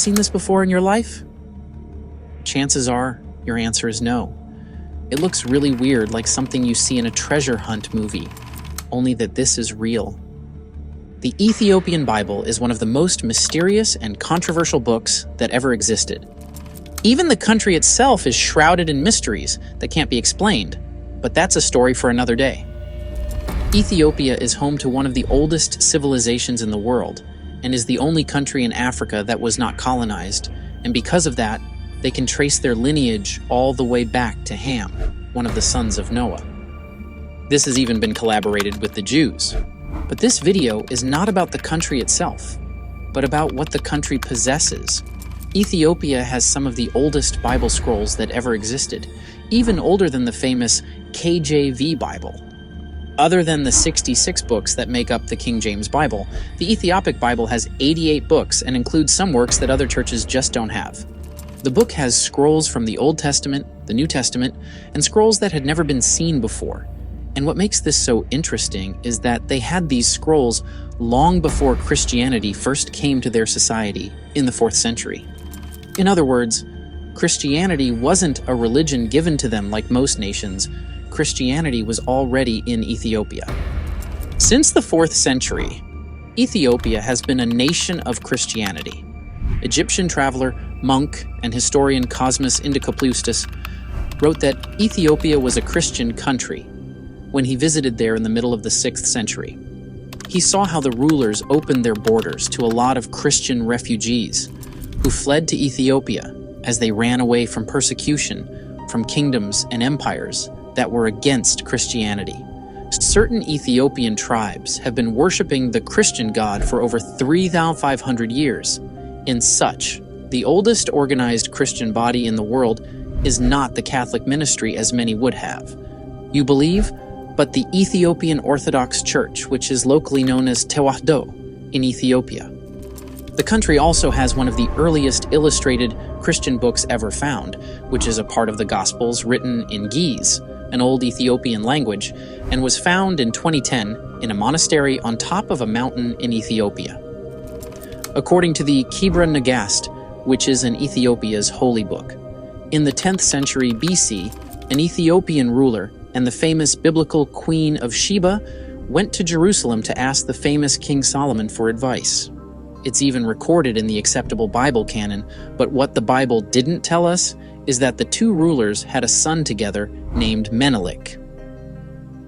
seen this before in your life? Chances are your answer is no. It looks really weird, like something you see in a treasure hunt movie, only that this is real. The Ethiopian Bible is one of the most mysterious and controversial books that ever existed. Even the country itself is shrouded in mysteries that can't be explained, but that's a story for another day. Ethiopia is home to one of the oldest civilizations in the world, and is the only country in Africa that was not colonized, and because of that, they can trace their lineage all the way back to Ham, one of the sons of Noah. This has even been collaborated with the Jews. But this video is not about the country itself, but about what the country possesses. Ethiopia has some of the oldest Bible scrolls that ever existed, even older than the famous KJV Bible. Other than the 66 books that make up the King James Bible, the Ethiopic Bible has 88 books and includes some works that other churches just don't have. The book has scrolls from the Old Testament, the New Testament, and scrolls that had never been seen before. And what makes this so interesting is that they had these scrolls long before Christianity first came to their society in the 4th century. In other words, Christianity wasn't a religion given to them like most nations. Christianity was already in Ethiopia. Since the 4th century, Ethiopia has been a nation of Christianity. Egyptian traveler, monk, and historian Cosmas Indicopleustes wrote that Ethiopia was a Christian country when he visited there in the middle of the 6th century. He saw how the rulers opened their borders to a lot of Christian refugees who fled to Ethiopia as they ran away from persecution from kingdoms and empires that were against Christianity. Certain Ethiopian tribes have been worshipping the Christian God for over 3,500 years. In such, the oldest organized Christian body in the world is not the Catholic ministry as many would have. You believe? But the Ethiopian Orthodox Church, which is locally known as Tewahdo in Ethiopia. The country also has one of the earliest illustrated Christian books ever found, which is a part of the Gospels written in Ge'ez, an old Ethiopian language, and was found in 2010 in a monastery on top of a mountain in Ethiopia. According to the Kebra Nagast, which is an Ethiopia's holy book, in the 10th century BC, an Ethiopian ruler and the famous biblical Queen of Sheba went to Jerusalem to ask the famous King Solomon for advice. It's even recorded in the acceptable Bible canon, but what the Bible didn't tell us is that the two rulers had a son together named Menelik.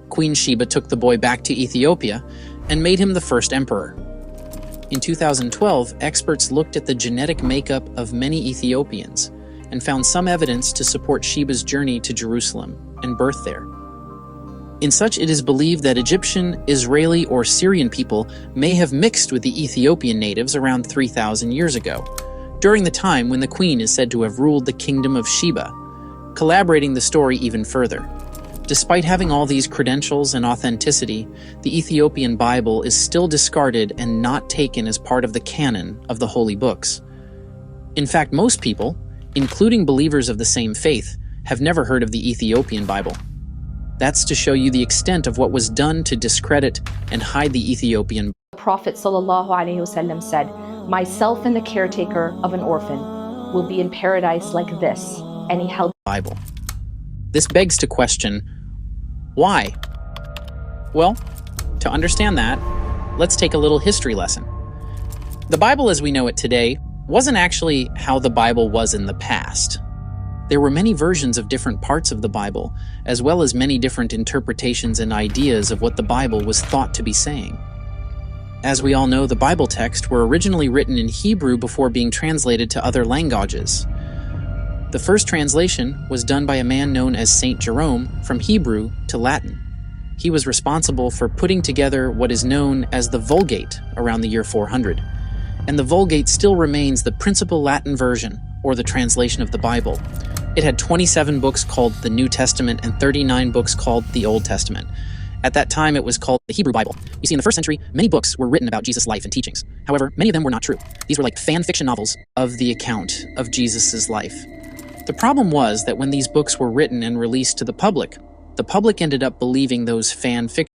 Queen Sheba took the boy back to Ethiopia and made him the first emperor. In 2012, experts looked at the genetic makeup of many Ethiopians and found some evidence to support Sheba's journey to Jerusalem and birth there. In such, it is believed that Egyptian, Israeli, or Syrian people may have mixed with the Ethiopian natives around 3,000 years ago, during the time when the queen is said to have ruled the kingdom of Sheba, collaborating the story even further. Despite having all these credentials and authenticity, the Ethiopian Bible is still discarded and not taken as part of the canon of the holy books. In fact, most people, including believers of the same faith, have never heard of the Ethiopian Bible. That's to show you the extent of what was done to discredit and hide the Ethiopian. The Prophet ﷺ said, "Myself and the caretaker of an orphan will be in paradise like this," and he held Bible. This begs to question, why? Well, to understand that, let's take a little history lesson. The Bible as we know it today wasn't actually how the Bible was in the past. There were many versions of different parts of the Bible, as well as many different interpretations and ideas of what the Bible was thought to be saying. As we all know, the Bible texts were originally written in Hebrew before being translated to other languages. The first translation was done by a man known as Saint Jerome from Hebrew to Latin. He was responsible for putting together what is known as the Vulgate around the year 400. And the Vulgate still remains the principal Latin version, or the translation of the Bible. It had 27 books called the New Testament and 39 books called the Old Testament. At that time, it was called the Hebrew Bible. You see, in the 1st century, many books were written about Jesus' life and teachings. However, many of them were not true. These were like fan fiction novels of the account of Jesus' life. The problem was that when these books were written and released to the public ended up believing those fan fiction